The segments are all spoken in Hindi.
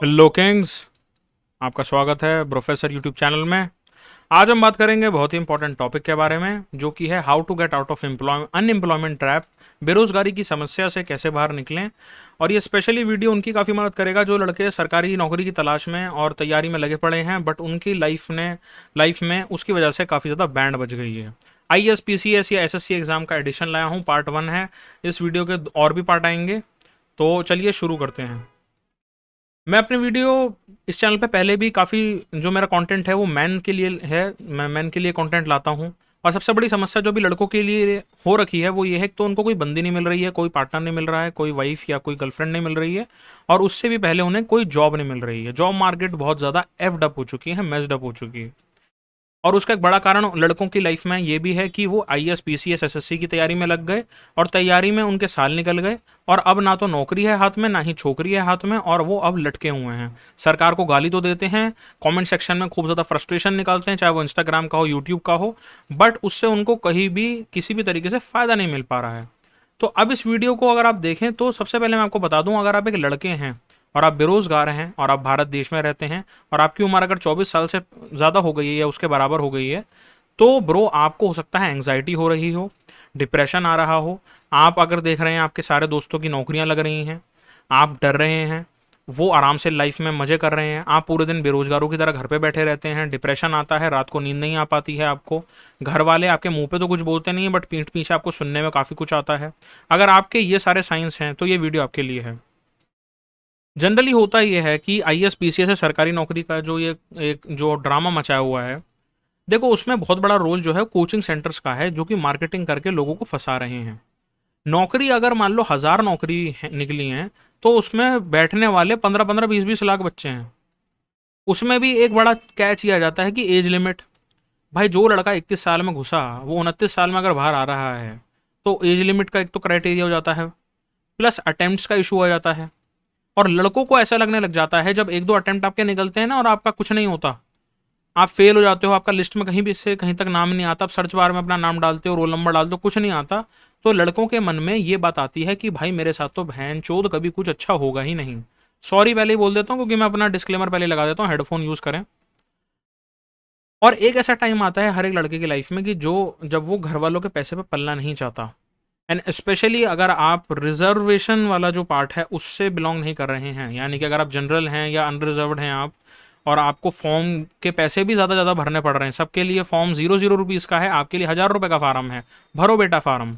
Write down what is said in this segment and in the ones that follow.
हेलो किंग्स, आपका स्वागत है प्रोफेसर यूट्यूब चैनल में। आज हम बात करेंगे बहुत ही इंपॉर्टेंट टॉपिक के बारे में, जो कि है how to get out of unemployment trap. बेरोजगारी की समस्या से कैसे बाहर निकलें। और ये स्पेशली वीडियो उनकी काफ़ी मदद करेगा जो लड़के सरकारी नौकरी की तलाश में और तैयारी में लगे पड़े हैं, बट उनकी लाइफ में उसकी वजह से काफ़ी ज़्यादा बैंड बज गई है। IAS PCS या SSC एग्ज़ाम का एडिशन लाया हूँ, पार्ट 1 है। इस वीडियो के और भी पार्ट आएंगे, तो चलिए शुरू करते हैं। मैं अपने वीडियो इस चैनल पे पहले भी काफ़ी जो मेरा कंटेंट है वो मैन के लिए है। मैं मैन के लिए कंटेंट लाता हूँ। और सबसे बड़ी समस्या जो भी लड़कों के लिए हो रखी है वो ये है कि तो उनको कोई बंदी नहीं मिल रही है, कोई पार्टनर नहीं मिल रहा है, कोई वाइफ या कोई गर्लफ्रेंड नहीं मिल रही है, और उससे भी पहले उन्हें कोई जॉब नहीं मिल रही है। जॉब मार्केट बहुत ज़्यादा एफ्ड अप हो चुकी है, मेस्ड अप हो चुकी है। और उसका एक बड़ा कारण लड़कों की लाइफ में ये भी है कि वो IAS PCS SSC की तैयारी में लग गए, और तैयारी में उनके साल निकल गए, और अब ना तो नौकरी है हाथ में, ना ही छोकरी है हाथ में, और वो अब लटके हुए हैं। सरकार को गाली तो देते हैं, कमेंट सेक्शन में खूब ज़्यादा फ्रस्ट्रेशन निकालते हैं, चाहे वो इंस्टाग्राम का हो, यूट्यूब का हो, बट उससे उनको कहीं भी किसी भी तरीके से फ़ायदा नहीं मिल पा रहा है। तो अब इस वीडियो को अगर आप देखें तो सबसे पहले मैं आपको बता दूं, अगर आप एक लड़के हैं और आप बेरोजगार हैं और आप भारत देश में रहते हैं और आपकी उम्र अगर 24 साल से ज़्यादा हो गई है या उसके बराबर हो गई है, तो ब्रो आपको हो सकता है एंग्जाइटी हो रही हो, डिप्रेशन आ रहा हो। आप अगर देख रहे हैं आपके सारे दोस्तों की नौकरियां लग रही हैं, आप डर रहे हैं, वो आराम से लाइफ में मज़े कर रहे हैं, आप पूरे दिन बेरोजगारों की तरह घर पे बैठे रहते हैं, डिप्रेशन आता है, रात को नींद नहीं आ पाती है आपको, घर वाले आपके मुंह पे तो कुछ बोलते नहीं है बट पीठ पीछे आपको सुनने में काफ़ी कुछ आता है। अगर आपके ये सारे साइंस हैं तो ये वीडियो आपके लिए है। जनरली होता ये है कि IAS PCS से सरकारी नौकरी का जो ये एक जो ड्रामा मचाया हुआ है, देखो उसमें बहुत बड़ा रोल जो है कोचिंग सेंटर्स का है, जो कि मार्केटिंग करके लोगों को फंसा रहे हैं। नौकरी अगर मान लो 1000 नौकरी निकली हैं, तो उसमें बैठने वाले 15-15, 20-20 लाख बच्चे हैं। उसमें भी एक बड़ा कैच किया जाता है कि एज लिमिट। भाई जो लड़का 21 साल में घुसा, वो 29 साल में अगर बाहर आ रहा है, तो एज लिमिट का एक तो क्राइटेरिया हो जाता है, प्लस अटेम्प्ट्स का इशू आ जाता है। और लड़कों को ऐसा लगने लग जाता है जब 1-2 अटेम्प्ट आपके निकलते हैं ना और आपका कुछ नहीं होता, आप फेल हो जाते हो, आपका लिस्ट में कहीं भी से कहीं तक नाम नहीं आता, आप सर्च बार में अपना नाम डालते हो, रोल नंबर डालते हो, कुछ नहीं आता, तो लड़कों के मन में ये बात आती है कि भाई मेरे साथ तो बहन चोद कभी कुछ अच्छा होगा ही नहीं। सॉरी पहले ही बोल देता हूँ, क्योंकि मैं अपना डिस्क्लेमर पहले लगा देता हूँ, हेडफोन यूज़ करें। और एक ऐसा टाइम आता है हर एक लड़के की लाइफ में कि जो जब वो घर वालों के पैसे पे पलना नहीं चाहता, एंड स्पेशली अगर आप रिजर्वेशन वाला जो पार्ट है उससे बिलोंग नहीं कर रहे हैं, यानी कि अगर आप जनरल हैं या अनरिजर्व्ड हैं आप, और आपको फॉर्म के पैसे भी ज़्यादा भरने पड़ रहे हैं, सबके लिए फॉर्म 0 रुपीज़ का है, आपके लिए 1000 रुपये का फार्म है, भरो बेटा फार्म।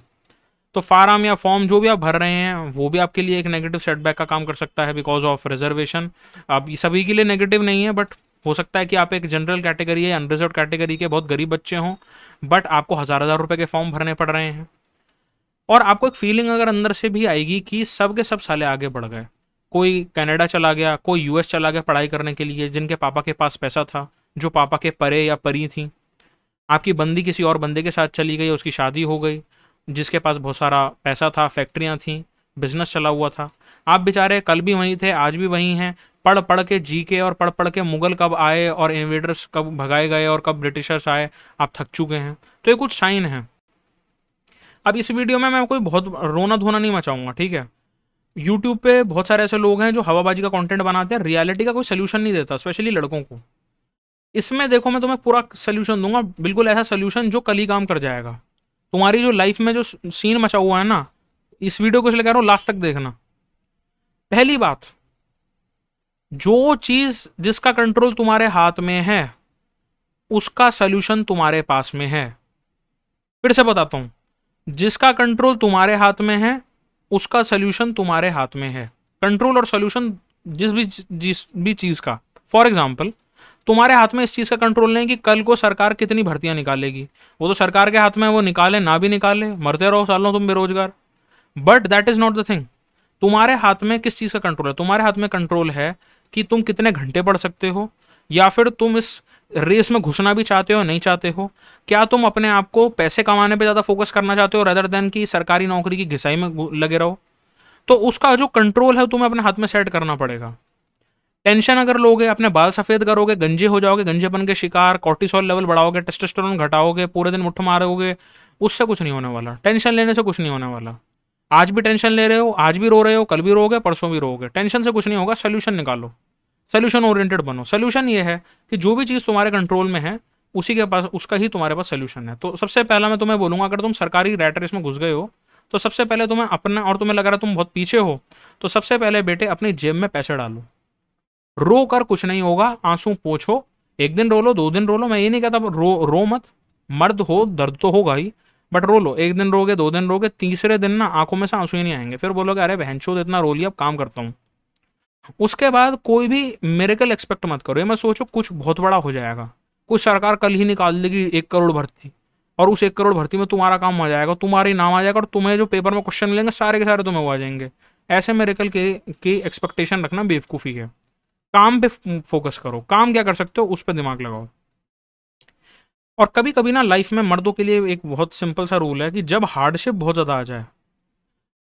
तो फार्म या फॉर्म जो भी आप भर रहे हैं वो भी आपके लिए एक नेगेटिव सेटबैक का काम कर सकता है, बिकॉज ऑफ रिजर्वेशन। अब ये सभी के लिए नेगेटिव नहीं है, बट हो सकता है कि आप एक जनरल कैटेगरी या अनरिजर्व कैटेगरी के बहुत गरीब बच्चे हों, बट आपको हज़ार रुपये के फॉर्म भरने पड़ रहे हैं। और आपको एक फीलिंग अगर अंदर से भी आएगी कि सब के सब साले आगे बढ़ गए, कोई कनाडा चला गया, कोई US चला गया पढ़ाई करने के लिए, जिनके पापा के पास पैसा था, जो पापा के परे या परी थी। आपकी बंदी किसी और बंदे के साथ चली गई, उसकी शादी हो गई, जिसके पास बहुत सारा पैसा था, फैक्ट्रियाँ थीं, बिजनेस चला हुआ था। आप बेचारे कल भी वहीं थे, आज भी वहीं हैं, पढ़ पढ़ के जी के और पढ़ पढ़ के मुगल कब आए और इन्वेडर्स कब भगाए गए और कब ब्रिटिशर्स आए, आप थक चुके हैं। तो ये कुछ साइन है। अब इस वीडियो में मैं कोई बहुत रोना धोना नहीं मचाऊंगा, ठीक है। यूट्यूब पे बहुत सारे ऐसे लोग हैं जो हवाबाजी का कंटेंट बनाते हैं, रियलिटी का कोई सोल्यूशन नहीं देता, स्पेशली लड़कों को। इसमें देखो मैं तुम्हें पूरा सोल्यूशन दूंगा, बिल्कुल ऐसा सोल्यूशन जो कल ही काम कर जाएगा। तुम्हारी जो लाइफ में जो सीन मचा हुआ है ना, इस वीडियो को इसलिए कह रहा हूं लास्ट तक देखना। पहली बात, जो चीज जिसका कंट्रोल तुम्हारे हाथ में है उसका सोल्यूशन तुम्हारे पास में है। फिर से बताता हूं, जिसका कंट्रोल तुम्हारे हाथ में है उसका सोल्यूशन तुम्हारे हाथ में है। कंट्रोल और सोल्यूशन जिस भी चीज का, फॉर एग्जाम्पल तुम्हारे हाथ में इस चीज का कंट्रोल नहीं कि कल को सरकार कितनी भर्तियां निकालेगी, वो तो सरकार के हाथ में है, वो निकाले ना भी निकाले, मरते रहो सालों तुम बेरोजगार। But that is not the thing. तुम्हारे हाथ में किस चीज का कंट्रोल है? तुम्हारे हाथ में कंट्रोल है कि तुम कितने घंटे पढ़ सकते हो, या फिर तुम इस रेस में घुसना भी चाहते हो नहीं चाहते हो। क्या तुम अपने आप को पैसे कमाने पे ज़्यादा फोकस करना चाहते हो रेदर देन कि सरकारी नौकरी की घिसाई में लगे रहो? तो उसका जो कंट्रोल है तुम्हें अपने हाथ में सेट करना पड़ेगा। टेंशन अगर लोगे, अपने बाल सफ़ेद करोगे, गंजे हो जाओगे, गंजेपन के शिकार, कॉर्टिसोल लेवल बढ़ाओगे, टेस्टोस्टेरोन घटाओगे, पूरे दिन मुट्ठ मारोगे, उससे कुछ नहीं होने वाला। टेंशन लेने से कुछ नहीं होने वाला। आज भी टेंशन ले रहे हो, आज भी रो रहे हो, कल भी रोगे, परसों भी रोगे। टेंशन से कुछ नहीं होगा, सोल्यूशन निकालो, सोल्यूशन ओरिएंटेड बनो। सोल्यूशन ये है कि जो भी चीज़ तुम्हारे कंट्रोल में है उसी के पास, उसका ही तुम्हारे पास सोल्यूशन है। तो सबसे पहला मैं तुम्हें बोलूंगा, अगर तुम सरकारी रैट रेस में घुस गए हो तो सबसे पहले तुम्हें अपना, और तुम्हें लग रहा है तुम बहुत पीछे हो, तो सबसे पहले बेटे अपनी जेब में पैसे डालो। रो कर कुछ नहीं होगा, आंसू पोछो, एक दिन रो लो, 2 दिन रो लो, मैं ये नहीं कहता रो मत, मर्द हो दर्द तो होगा ही, बट रो लो। एक दिन रोगे, 2 दिन रोगे, तीसरे दिन ना आंखों में से आंसू ही नहीं आएंगे, फिर बोलोगे अरे बहनचोद इतना रो लिया, अब काम करता हूँ। उसके बाद कोई भी मिरेकल एक्सपेक्ट मत करो, ये मत सोचो कुछ बहुत बड़ा हो जाएगा, कुछ सरकार कल ही निकाल देगी 1 करोड़ भर्ती, और उस 1 करोड़ भर्ती में तुम्हारा काम आ जाएगा, तुम्हारी नाम आ जाएगा, और तुम्हें जो पेपर में क्वेश्चन मिलेंगे सारे के सारे तुम्हें वो आ जाएंगे। ऐसे मिरेकल की एक्सपेक्टेशन रखना बेवकूफ़ी है। काम पे फोकस करो, काम क्या कर सकते हो उस पर दिमाग लगाओ। और कभी कभी ना लाइफ में मर्दों के लिए एक बहुत सिंपल सा रूल है कि जब हार्डशिप बहुत ज़्यादा आ जाए,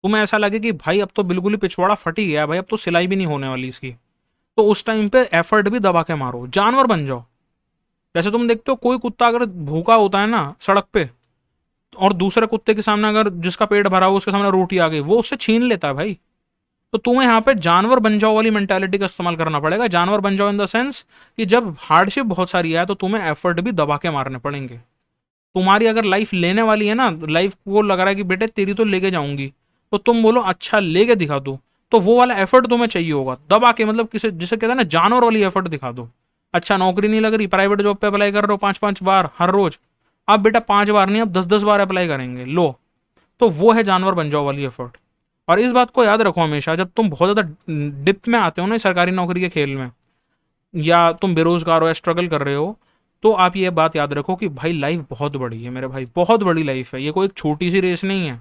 तुम्हें ऐसा लगे कि भाई अब तो बिल्कुल ही पिछवाड़ा फट ही गया भाई, अब तो सिलाई भी नहीं होने वाली इसकी, तो उस टाइम पे एफर्ट भी दबा के मारो, जानवर बन जाओ। जैसे तुम देखते हो कोई कुत्ता अगर भूखा होता है ना सड़क पे, और दूसरे कुत्ते के सामने अगर जिसका पेट भरा हो उसके सामने रोटी आ गई, वो उससे छीन लेता है भाई। तो तुम्हें यहाँ पे जानवर बन जाओ वाली मेंटालिटी का इस्तेमाल करना पड़ेगा। जानवर बन जाओ इन द सेंस कि जब हार्डशिप बहुत सारी है तो तुम्हें एफर्ट भी दबा के मारने पड़ेंगे। तुम्हारी अगर लाइफ लेने वाली है ना, लाइफ को लग रहा है कि बेटे तेरी तो लेके जाऊंगी, तो तुम बोलो अच्छा लेके दिखा दो, तो वो वाला एफर्ट तुम्हें चाहिए होगा दबा के, मतलब किसे जिसे कहते हैं ना जानवर वाली एफर्ट दिखा दो। अच्छा नौकरी नहीं लग रही, प्राइवेट जॉब पे अप्लाई कर रहे हो 5-5 बार हर रोज, अब बेटा 5 बार नहीं, अब 10-10 बार अप्लाई करेंगे, लो। तो वो है जानवर बन जाओ वाली एफर्ट। और इस बात को याद रखो हमेशा, जब तुम बहुत ज़्यादा डिप में आते हो ना सरकारी नौकरी के खेल में, या तुम बेरोजगार हो या स्ट्रगल कर रहे हो, तो आप ये बात याद रखो कि भाई लाइफ बहुत बड़ी है मेरे भाई, बहुत बड़ी लाइफ है, ये कोई एक छोटी सी रेस नहीं है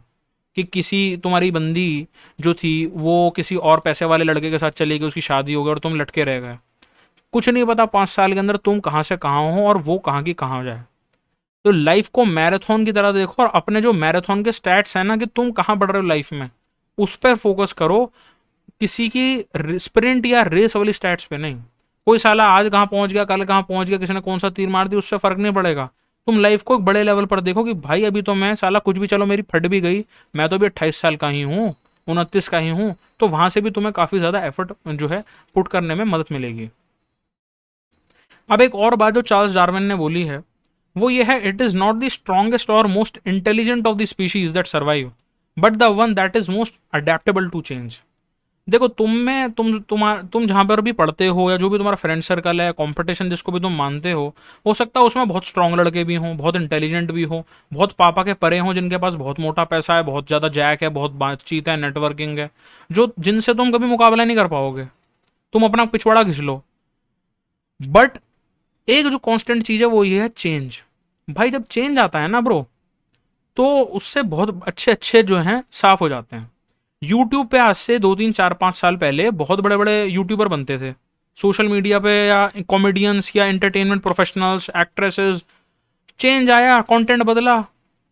कि किसी तुम्हारी बंदी जो थी वो किसी और पैसे वाले लड़के के साथ चली गई, उसकी शादी हो गई और तुम लटके रह गए। कुछ नहीं पता 5 साल के अंदर तुम कहाँ से कहाँ हो और वो कहाँ की कहाँ हो जाए। तो लाइफ को मैराथन की तरह देखो, और अपने जो मैराथन के स्टैट्स हैं ना कि तुम कहाँ बढ़ रहे हो लाइफ में, उस पर फोकस करो, किसी की स्प्रिंट या रेस वाली स्टैट्स पे नहीं। कोई साला आज कहाँ पहुंच गया, कल कहाँ पहुंच गया, किसी ने कौन सा तीर मार दी, उससे फर्क नहीं पड़ेगा। तुम लाइफ को एक बड़े लेवल पर देखो कि भाई अभी तो मैं साला कुछ भी, चलो मेरी फट भी गई, मैं तो अभी 28 साल का ही हूँ, 29 का ही हूँ, तो वहां से भी तुम्हें काफी ज्यादा एफर्ट जो है पुट करने में मदद मिलेगी। अब एक और बात जो चार्ल्स डार्विन ने बोली है वो ये है, it is not the strongest और most intelligent of the species that survive, but the one that is most adaptable to change. देखो तुम जहां पर भी पढ़ते हो या जो भी तुम्हारा फ्रेंड सर्कल है, कंपटीशन जिसको भी तुम मानते हो सकता है उसमें बहुत स्ट्रांग लड़के भी हों, बहुत इंटेलिजेंट भी हो, बहुत पापा के परे हों, जिनके पास बहुत मोटा पैसा है, बहुत ज़्यादा जैक है, बहुत बातचीत है, नेटवर्किंग है, जो जिनसे तुम कभी मुकाबला नहीं कर पाओगे, तुम अपना पिछवाड़ा घिस लो। बट एक जो कांस्टेंट चीज़ है वो ये है चेंज। भाई जब चेंज आता है ना ब्रो, तो उससे बहुत अच्छे अच्छे जो हैं साफ हो जाते हैं। यूट्यूब पे आज से 2-3-4-5 साल पहले बहुत बड़े बड़े यूट्यूबर बनते थे, सोशल मीडिया पे, या कॉमेडियंस या एंटरटेनमेंट प्रोफेशनल्स, एक्ट्रेसेस। चेंज आया, कंटेंट बदला,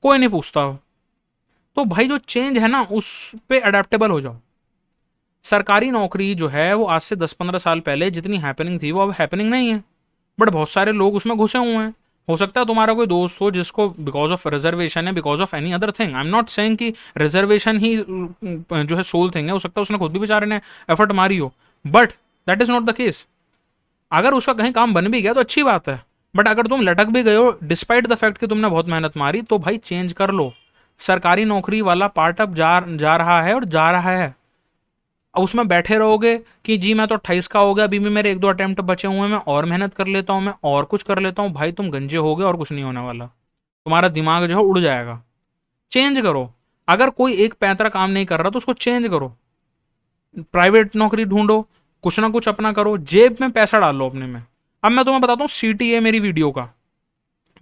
कोई नहीं पूछता। तो भाई जो चेंज है ना उस पे अडेप्टेबल हो जाओ। सरकारी नौकरी जो है वो आज से 10-15 साल पहले जितनी हैपनिंग थी वो अब हैपनिंग नहीं है, बट बहुत सारे लोग उसमें घुसे हुए हैं। हो सकता है तुम्हारा कोई दोस्त हो जिसको बिकॉज ऑफ रिजर्वेशन है, because of any other thing, I am not saying कि रिजर्वेशन ही जो है सोल थिंग है, हो सकता है उसने खुद भी बेचारे ने एफर्ट मारी हो, but that is not the case. अगर उसका कहीं काम बन भी गया तो अच्छी बात है, बट अगर तुम लटक भी गए हो डिस्पाइट द फैक्ट कि तुमने बहुत मेहनत मारी, तो भाई चेंज कर लो। सरकारी नौकरी वाला पार्ट अब जा रहा है और जा रहा है। अब उसमें बैठे रहोगे कि जी मैं तो 28 का हो गया, अभी भी मेरे 1-2 अटेम्प्ट बचे हुए हैं, मैं और मेहनत कर लेता हूँ, मैं और कुछ कर लेता हूँ, भाई तुम गंजे हो गए और कुछ नहीं होने वाला, तुम्हारा दिमाग जो है उड़ जाएगा। चेंज करो। अगर कोई एक पैंतरा काम नहीं कर रहा तो उसको चेंज करो, प्राइवेट नौकरी ढूंढो, कुछ ना कुछ अपना करो, जेब में पैसा डालो अपने में। अब मैं तुम्हें बताता हूँ CTA मेरी वीडियो का,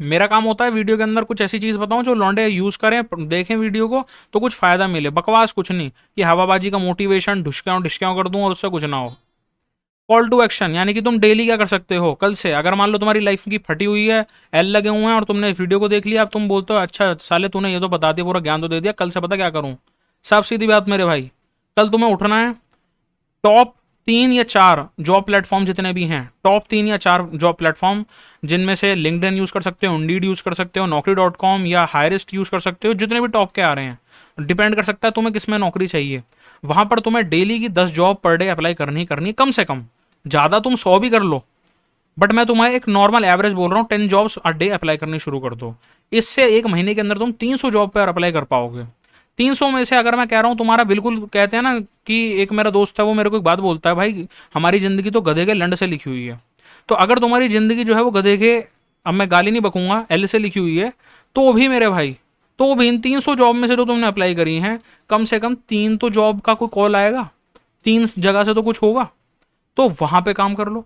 मेरा काम होता है वीडियो के अंदर कुछ ऐसी चीज बताऊं जो लौंडे यूज करें, देखें वीडियो को तो कुछ फायदा मिले, बकवास कुछ नहीं कि हवाबाजी का मोटिवेशन ढुसक्याओं कर दूं और उससे कुछ ना हो। कॉल टू एक्शन, यानी कि तुम डेली क्या कर सकते हो। कल से अगर मान लो तुम्हारी लाइफ की फटी हुई है, एल लगे हुए हैं, और तुमने इस वीडियो को देख लिया, अब तुम बोलते हो अच्छा साले तूने ये तो बता दिया, पूरा ज्ञान तो दे दिया, कल से पता क्या करूं। साफ सीधी बात मेरे भाई, कल तुम्हें उठना है, टॉप 3 या 4 जॉब प्लेटफॉर्म जितने भी हैं, टॉप 3 या 4 जॉब प्लेटफॉर्म, जिनमें से लिंक्डइन यूज कर सकते हो, इंडीड यूज कर सकते हो, Naukri.com या हायरेस्ट यूज कर सकते हो, जितने भी टॉप के आ रहे हैं, डिपेंड कर सकता है तुम्हें किस में नौकरी चाहिए। वहां पर तुम्हें डेली की 10 जॉब पर डे अप्लाई करनी करनी कम से कम, ज़्यादा तुम 100 भी कर लो, बट मैं तुम्हें एक नॉर्मल एवरेज बोल रहा हूँ, 10 जॉब्स अ डे अप्लाई करनी शुरू कर दो। इससे एक महीने के अंदर तुम 300 जॉब पर अप्लाई कर पाओगे। 300 में से अगर मैं कह रहा हूँ तुम्हारा बिल्कुल, कहते हैं ना कि एक मेरा दोस्त है वो मेरे को एक बात बोलता है, भाई हमारी ज़िंदगी तो गधे के लंड से लिखी हुई है। तो अगर तुम्हारी ज़िंदगी जो है वो गधे के, अब मैं गाली नहीं बकूंगा, एल से लिखी हुई है, तो भी मेरे भाई, तो भी इन 300 जॉब में से जो तुमने अप्लाई करी हैं, कम से कम 3 तो जॉब का कोई कॉल आएगा, 3 जगह से तो कुछ होगा, तो वहां पे काम कर लो।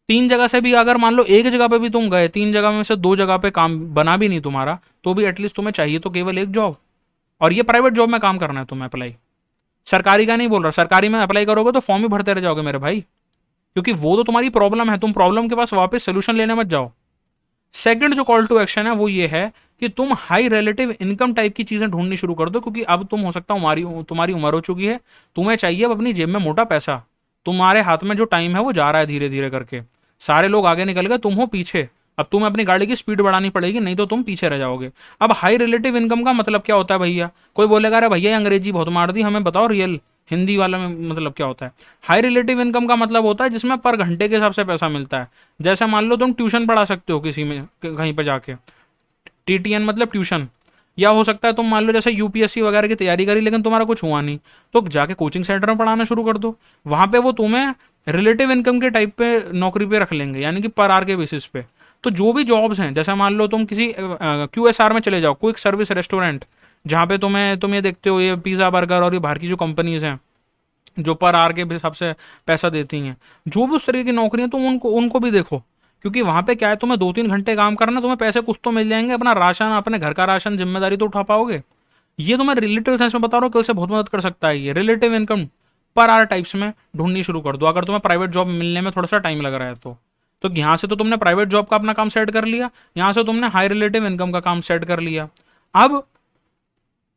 3 जगह से भी अगर मान लो एक जगह पे भी तुम गए, 3 जगह में से 2 जगह पे काम बना भी नहीं तुम्हारा, तो भी एटलीस्ट तुम्हें चाहिए तो केवल एक जॉब, और ये प्राइवेट जॉब में काम करना है तुम्हें अप्लाई। सरकारी का नहीं बोल रहा, सरकारी में अप्लाई करोगे तो फॉर्म ही भरते रह जाओगे मेरे भाई, क्योंकि वो तो तुम्हारी प्रॉब्लम है, तुम प्रॉब्लम के पास वापस सोल्यूशन लेने मत जाओ। सेकंड जो कॉल टू एक्शन है वो ये है कि तुम हाई रिलेटिव इनकम टाइप की चीजें ढूंढनी शुरू कर दो, क्योंकि अब तुम हो सकता है तुम्हारी उम्र हो चुकी है, तुम्हें चाहिए अब अपनी जेब में मोटा पैसा। तुम्हारे हाथ में जो टाइम है वो जा रहा है धीरे धीरे करके, सारे लोग आगे निकल गए, तुम हो पीछे। अब तुम्हें अपनी गाड़ी की स्पीड बढ़ानी पड़ेगी, नहीं तो तुम पीछे रह जाओगे। अब हाई रिलेटिव इनकम का मतलब क्या होता है भैया? कोई बोलेगा अरे भैया अंग्रेजी बहुत मार दी, हमें बताओ रियल हिंदी वाला में मतलब क्या होता है। हाई रिलेटिव इनकम का मतलब होता है जिसमें पर घंटे के हिसाब से पैसा मिलता है। जैसे मान लो तुम ट्यूशन पढ़ा सकते हो किसी में कहीं पर जाके, टीटीएन मतलब ट्यूशन, या हो सकता है तुम मान लो जैसे यूपीएससी वगैरह की तैयारी करी लेकिन तुम्हारा कुछ हुआ नहीं, तो जाके कोचिंग सेंटर में पढ़ाना शुरू कर दो। वहां पे वो तुम्हें रिलेटिव इनकम के टाइप पे नौकरी पे रख लेंगे, यानी कि पर आर के बेसिस पे। तो जो भी जॉब्स हैं, जैसे मान लो तुम किसी QSR में चले जाओ, क्विक सर्विस रेस्टोरेंट, जहाँ पे तुम ये देखते हो ये पिज़्ज़ा बर्गर और ये बाहर की जो कंपनीज हैं जो पर आर के हिसाब से पैसा देती हैं, जो भी उस तरीके की नौकरियां, तुम उनको उनको भी देखो, क्योंकि वहां पे क्या है, तुम्हें 2-3 घंटे काम करना, तुम्हें पैसे कुछ तो मिल जाएंगे, अपना राशन, अपने घर का राशन, जिम्मेदारी तो उठा पाओगे। ये तो मैं रिलेटिव सेंस में बता रहा हूँ, कल से बहुत मदद कर सकता है ये रिलेटिव इनकम। पर आर टाइप्स में ढूंढनी शुरू कर दो, अगर तुम्हें प्राइवेट जॉब मिलने में थोड़ा सा टाइम लग रहा है तो यहाँ से तो तुमने प्राइवेट जॉब का अपना काम सेट कर लिया, यहाँ से तुमने हाई रिलेटिव इनकम का काम सेट कर लिया। अब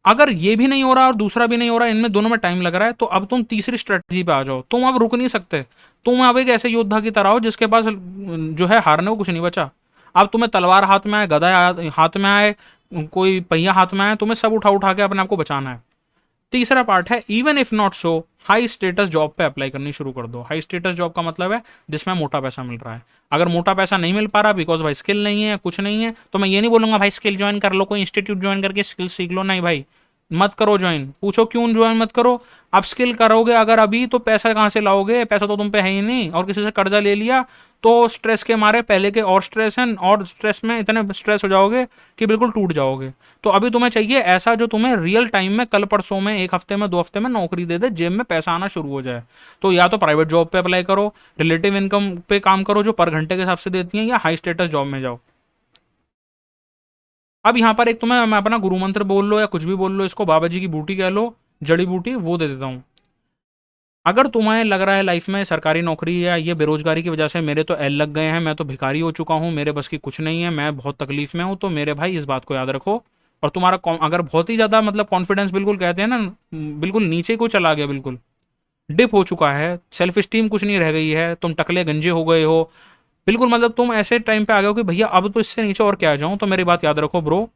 अगर ये भी नहीं हो रहा और दूसरा भी नहीं हो रहा, इनमें दोनों में टाइम लग रहा है, तो अब तुम तीसरी स्ट्रेटजी पे आ जाओ। तुम अब रुक नहीं सकते, तुम अब एक ऐसे योद्धा की तरह हो जिसके पास जो है हारने को कुछ नहीं बचा। अब तुम्हें तलवार हाथ में आए, गदा हाथ में आए, कोई पहिया हाथ में आए, तुम्हें सब उठा उठा के अपने आप को बचाना है। तीसरा पार्ट है even if not so, high status job पे अप्लाई करनी शुरू कर दो। हाई स्टेटस जॉब का मतलब है जिसमें मोटा पैसा मिल रहा है। अगर मोटा पैसा नहीं मिल पा रहा बिकॉज भाई स्किल नहीं है, कुछ नहीं है, तो मैं ये नहीं बोलूंगा भाई स्किल ज्वाइन कर लो, कोई इंस्टीट्यूट ज्वाइन करके स्किल सीख लो, नहीं भाई मत करो ज्वाइन। पूछो क्यों ज्वाइन मत करो? अब स्किल करोगे अगर अभी, तो पैसा कहाँ से लाओगे? पैसा तो तुम पे है ही नहीं, और किसी से कर्जा ले लिया तो स्ट्रेस के मारे पहले के और स्ट्रेस हैं, और स्ट्रेस में इतने स्ट्रेस हो जाओगे कि बिल्कुल टूट जाओगे। तो अभी तुम्हें चाहिए ऐसा जो तुम्हें रियल टाइम में, कल परसों में, 1 हफ्ते में, 2 हफ्ते में नौकरी दे दे, जेब में पैसा आना शुरू हो जाए। तो या तो प्राइवेट जॉब पे अप्लाई करो, रिलेटिव इनकम पे काम करो जो पर घंटे के हिसाब से देती हैं, या हाई स्टेटस जॉब में जाओ। अब यहाँ पर एक तुम्हें मैं अपना गुरु मंत्र बोल लो या कुछ भी बोल लो, इसको बाबा जी की बूटी कह लो, जड़ी बूटी, वो दे देता हूँ। अगर तुम्हें लग रहा है लाइफ में सरकारी नौकरी या ये बेरोजगारी की वजह से मेरे तो एल लग गए हैं, मैं तो भिखारी हो चुका हूँ, मेरे बस की कुछ नहीं है, मैं बहुत तकलीफ में हूँ, तो मेरे भाई इस बात को याद रखो। और तुम्हारा अगर बहुत ही ज़्यादा मतलब कॉन्फिडेंस, बिल्कुल कहते हैं ना, बिल्कुल नीचे को चला गया, बिल्कुल डिप हो चुका है, सेल्फ स्टीम कुछ नहीं रह गई है, तुम टकले गंजे हो गए हो, बिल्कुल मतलब तुम ऐसे टाइम पे आ गए हो कि भैया अब तो इससे नीचे और क्या आ जाऊं, तो मेरी बात याद रखो ब्रो,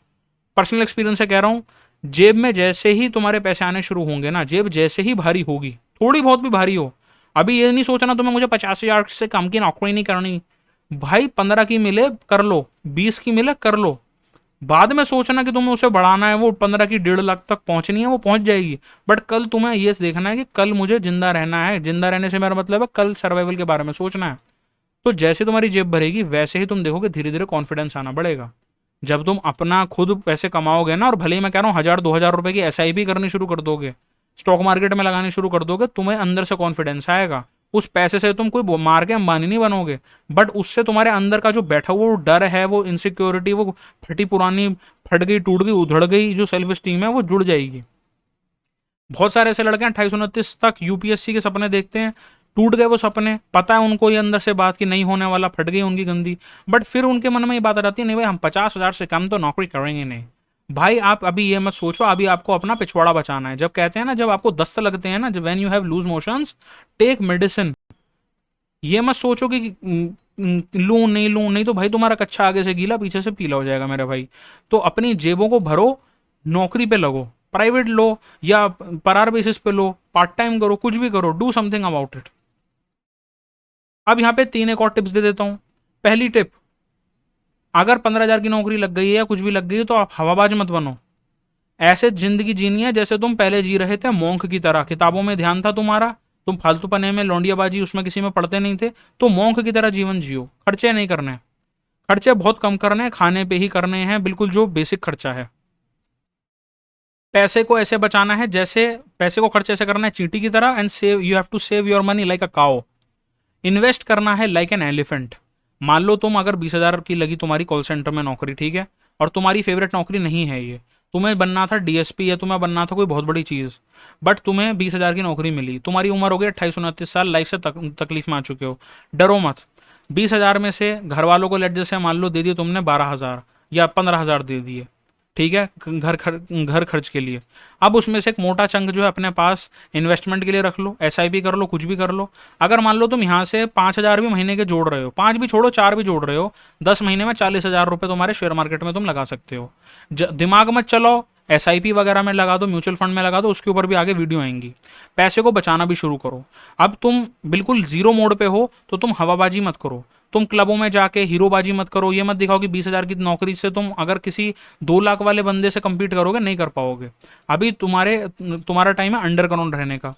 पर्सनल एक्सपीरियंस से कह रहा हूँ। जेब में जैसे ही तुम्हारे पैसे आने शुरू होंगे ना, जेब जैसे ही भारी होगी, थोड़ी बहुत भी भारी हो, अभी ये नहीं सोचना तुम्हें मुझे 50,000 से कम की नौकरी नहीं करनी, भाई 15 की मिले कर लो, 20 की मिले कर लो, बाद में सोचना कि तुम्हें उसे बढ़ाना है, वो 15 की 1.5 लाख तक पहुंचनी है, वो पहुंच जाएगी। बट कल तुम्हें ये देखना है कि कल मुझे जिंदा रहना है, जिंदा रहने से मेरा मतलब है कल सर्वाइवल के बारे में सोचना है। तो जैसे तुम्हारी जेब भरेगी वैसे ही तुम देखोगे धीरे धीरे कॉन्फिडेंस आना बढ़ेगा। जब तुम अपना खुद पैसे कमाओगे ना, और भले ही मैं कह रहा हूँ 1,000-2,000 रुपए की SIP करनी शुरू कर दोगे, स्टॉक मार्केट में लगानी शुरू कर दोगे, तुम्हें अंदर से कॉन्फिडेंस आएगा। उस पैसे से तुम कोई मार के अंबानी नहीं बनोगे, बट उससे तुम्हारे अंदर का जो बैठा हुआ वो डर है, वो इनसिक्योरिटी, वो फटी पुरानी, फट गई, टूट गई, उधड़ गई जो सेल्फ स्टीम है, वो जुड़ जाएगी। बहुत सारे ऐसे लड़के हैं 28-29 तक यूपीएससी के सपने देखते हैं, टूट गए वो सपने, पता है उनको ये अंदर से बात की नहीं होने वाला, फट गई उनकी गंदी, बट फिर उनके मन में ये बात आ जाती है, नहीं भाई हम 50,000 से कम तो नौकरी करेंगे नहीं। भाई आप अभी ये मत सोचो, अभी आपको अपना पिछवाड़ा बचाना है। जब कहते हैं ना, जब आपको दस्त लगते हैं ना, जब when you have loose motions take medicine, ये मत सोचो कि लूं नहीं तो भाई तुम्हारा कच्चा आगे से गीला पीछे से पीला हो जाएगा मेरे भाई। तो अपनी जेबों को भरो, नौकरी पे लगो, प्राइवेट लो या पर आवर बेसिस पे लो, पार्ट टाइम करो, कुछ भी करो, डू समथिंग अबाउट इट। अब यहाँ पे 3 एक और टिप्स दे देता हूँ। पहली टिप, अगर 15,000 की नौकरी लग गई है या कुछ भी लग गई है तो आप हवाबाज मत बनो। ऐसे जिंदगी जीनी है जैसे तुम पहले जी रहे थे, मोंक की तरह। किताबों में ध्यान था तुम्हारा, तुम फालतू पने में, लौंडियाबाजी उसमें किसी में पढ़ते नहीं थे, तो मोंक की तरह जीवन जियो। खर्चे नहीं करने, खर्चे बहुत कम करने हैं, खाने पे ही करने हैं, बिल्कुल जो बेसिक खर्चा है। पैसे को ऐसे बचाना है जैसे, पैसे को खर्च ऐसे करना है चींटी की तरह, and save, you have to save your money like a cow. Invest करना है लाइक एन एलिफेंट। मान लो तुम अगर 20,000 की लगी तुम्हारी कॉल सेंटर में नौकरी, ठीक है, और तुम्हारी फेवरेट नौकरी नहीं है ये, तुम्हें बनना था डीएसपी या तुम्हें बनना था कोई बहुत बड़ी चीज, बट तुम्हें 20,000 की नौकरी मिली, तुम्हारी उम्र हो गई 28-29 साल, लाइफ से तकलीफ में आ चुके हो, डरो मत। 20,000 में से घर वालों को लेट जैसे मान लो दे दिए तुमने 12,000 या 15,000 दे दिए, ठीक है, घर खर्च के लिए। अब उसमें से एक मोटा चंक जो है अपने पास इन्वेस्टमेंट के लिए रख लो, एसआईपी कर लो, कुछ भी कर लो। अगर मान लो तुम यहाँ से 5,000 भी महीने के जोड़ रहे हो, 5 भी छोड़ो, 4 भी जोड़ रहे हो, 10 महीने में 40,000 रुपये तुम्हारे शेयर मार्केट में तुम लगा सकते हो। दिमाग मत चलाओ, एसआईपी वगैरह में लगा दो, म्यूचुअल फंड में लगा दो, उसके ऊपर भी आगे वीडियो आएंगी। पैसे को बचाना भी शुरू करो। अब तुम बिल्कुल जीरो मोड पे हो तो तुम हवाबाजी मत करो, तुम क्लबों में जाके हीरोबाजी मत करो। ये मत दिखाओ कि 20,000 की नौकरी से तुम अगर किसी 2 लाख वाले बंदे से compete करोगे, नहीं कर पाओगे। अभी तुम्हारा टाइम है अंडरग्राउंड रहने का।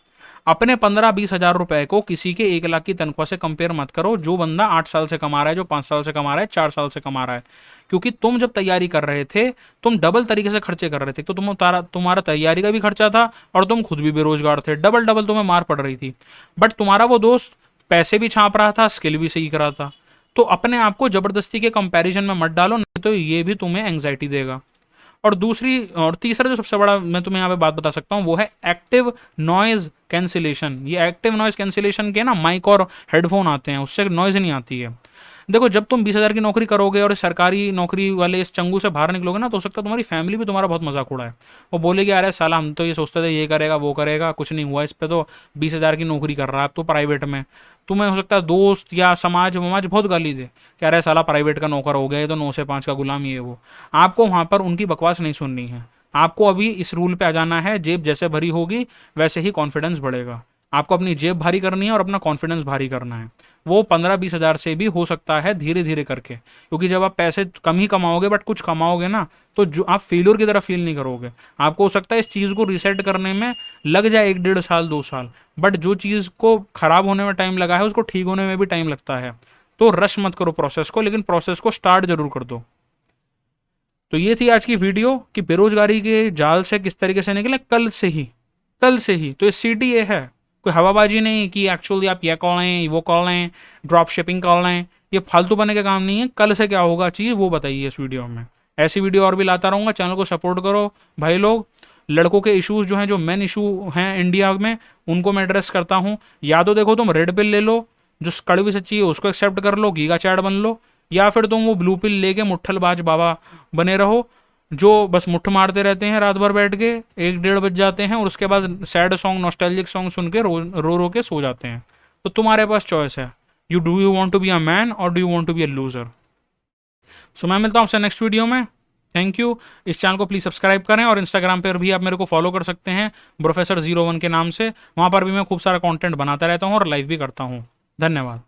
अपने 15-20 हज़ार रुपए को किसी के 1 लाख की तनख्वाह से कंपेयर मत करो, जो बंदा 8 साल से कमा रहा है, जो 5 साल से कमा रहा है, 4 साल से कमा रहा है। क्योंकि तुम जब तैयारी कर रहे थे, तुम डबल तरीके से खर्चे कर रहे थे, तो तुम्हारा तैयारी का भी खर्चा था और तुम खुद भी बेरोजगार थे, डबल डबल तुम्हें मार पड़ रही थी। बट तुम्हारा वो दोस्त पैसे भी छाप रहा था, स्किल भी सीख रहा था। तो अपने आप को जबरदस्ती के कंपैरिजन में मत डालो, नहीं तो ये भी तुम्हें एंग्जाइटी देगा। और तीसरा जो सबसे बड़ा मैं तुम्हें यहाँ पे बात बता सकता हूँ वो है एक्टिव नॉइज कैंसिलेशन। ये एक्टिव नॉइज कैंसिलेशन के ना माइक और हेडफोन आते हैं, उससे नॉइज नहीं आती है। देखो, जब तुम 20,000 की नौकरी करोगे और सरकारी नौकरी वाले इस चंगू से बाहर निकलोगे ना, तो हो सकता है तुम्हारी फैमिली भी तुम्हारा बहुत मजाक उड़ाए। वो बोलेगी अरे साला, हम तो ये सोचते थे ये करेगा वो करेगा, कुछ नहीं हुआ इस पे, तो 20,000 की नौकरी कर रहा है अब तो प्राइवेट में। तुम्हें हो सकता है दोस्त या समाज वमाज बहुत गाली दे कि अरे साला प्राइवेट का नौकर हो गया, ये तो 9 से 5 का गुलाम, ये वो। आपको वहां पर उनकी बकवास नहीं सुननी है। आपको अभी इस रूल पे आ जाना है, जेब जैसे भरी होगी वैसे ही कॉन्फिडेंस बढ़ेगा। आपको अपनी जेब भारी करनी है और अपना कॉन्फिडेंस भारी करना है। वो 15-20 हज़ार से भी हो सकता है धीरे धीरे करके, क्योंकि जब आप पैसे कम ही कमाओगे बट कुछ कमाओगे ना, तो जो आप फेलियर की तरह फील नहीं करोगे। आपको हो सकता है इस चीज़ को रिसेट करने में लग जाए 1-1.5 साल 2 साल, बट जो चीज़ को खराब होने में टाइम लगा है उसको ठीक होने में भी टाइम लगता है। तो रश मत करो प्रोसेस को, लेकिन प्रोसेस को स्टार्ट जरूर कर दो। तो ये थी आज की वीडियो कि बेरोजगारी के जाल से किस तरीके से निकले, कल से ही। तो ये CTA है, कोई हवाबाजी नहीं कि एक्चुअली आप ये कर लें, वो कर लें, ड्रॉप शिपिंग कर लें। ये फालतू बने का काम नहीं है। कल से क्या होगा चीज़ वो बताइए इस वीडियो में। ऐसी वीडियो और भी लाता रहूँगा, चैनल को सपोर्ट करो भाई लोग। लड़कों के इश्यूज जो हैं, जो मेन इशू हैं इंडिया में, उनको मैं एड्रेस करता हूँ। या तो देखो तुम रेड पिल ले लो, जो कड़वी सच्ची है उसको एक्सेप्ट कर लो, गीगा चैट बन लो, या फिर तुम वो ब्लू पिल लेके मुट्ठलबाज बाबा बने रहो, जो बस मुट्ठ मारते रहते हैं रात भर बैठ के, 1-1:30 बज जाते हैं और उसके बाद सैड सॉन्ग, नॉस्टैल्जिक सॉन्ग सुन के रो रो के सो जाते हैं। तो तुम्हारे पास चॉइस है, you want to be a man और do you want to be a loser. So मैं मिलता हूँ आपसे नेक्स्ट वीडियो में। Thank you. इस चैनल को प्लीज़ सब्सक्राइब करें और इंस्टाग्राम पर भी आप मेरे को फॉलो कर सकते हैं Professor01 के नाम से। वहाँ पर भी मैं खूब सारा कंटेंट बनाता रहता हूँ और लाइव भी करता हूँ। धन्यवाद।